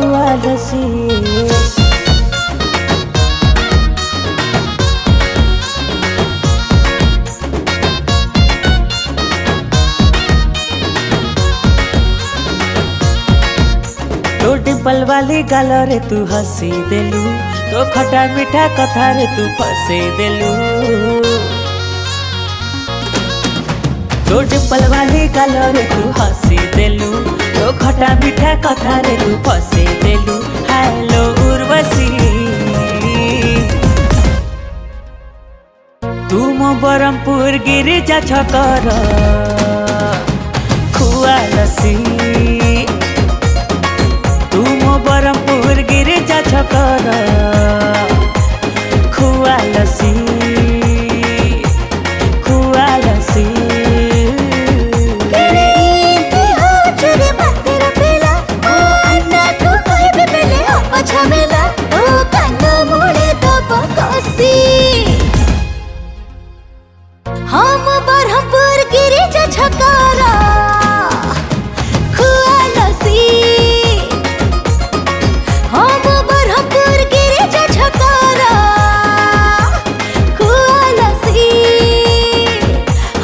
खुआलसी। तो डिंपल वाली गाल रे तू हंसी देलू, तो खटा मीठा कथा रे तू फंसे देलू। तो डिंपल वाली गाल रे तू हंसी देलू, तो खटा मीठा कथा रे तू फंसे देलू। हेलो उर्वशी, तू मो बरहमपुर गिरिजा छकर खुआलसी। तू मो बरहमपुर गिरिजा छकर खुआलसी खुआलसी। हम बरहमपुर गिरिजा छकर खुआलसी। हम बरहमपुर गिरिजा छकर खुआलसी,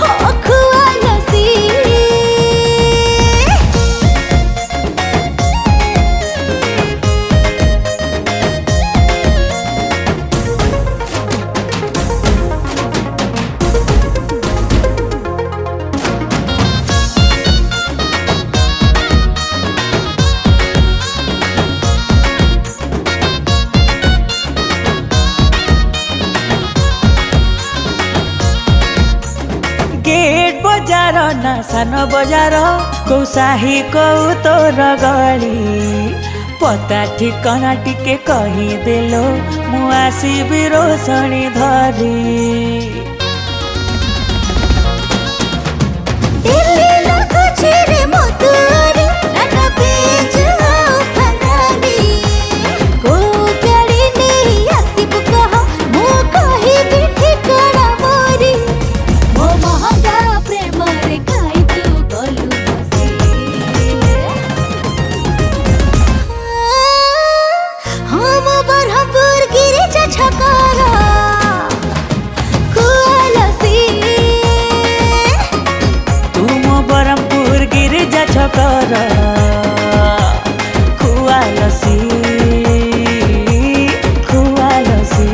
हो खुआलसी। गेट बजार ना सान बजार, कौ साही कौ तोर गली। पता ठिकाना टिके कही देलो, मु आसीबी रोशनी धरी। दिल्ली लगुछि रे मधुरी, नाना पेज आओ फरारी। को गाड़ी नहीं आसिबु कह, मु कहिबी ठिकाना मोरी। मो महंगा प्रेम रे खाई तू गलु बसी। हम बरहमपुर गिरिजा छकर खुआलसी। तू मो बरहमपुर गिरिजा छकर खुआलसी खुआलसी।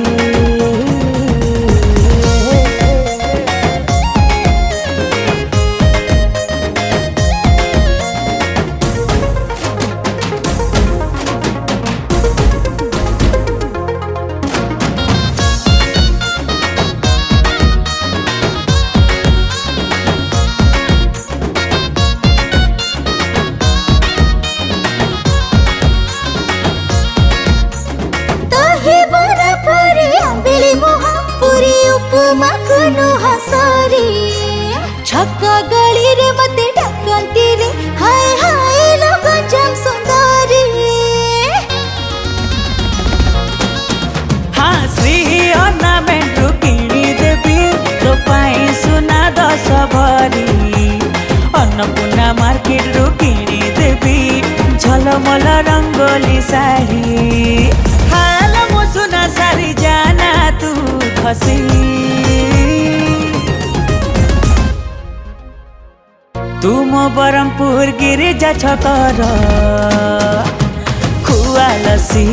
दही बरा पुरी आंबिली मुहा, पुरी उपमा कुनु हसरी। छक्का गली रे मते ढकंती रे, हाय हाय लोग जम सुंदरी। हाँ श्री ऑर्नामेंट किणी देवी, तो पाई सुना 10 भरी। अन्नपूर्णा मार्केट रू किणी देवी, झलमल रंगोली साड़ी। हाल मो सुना सारी जाना तू खसी। तू मो बरहमपुर गिरिजा छकर खुआलसी।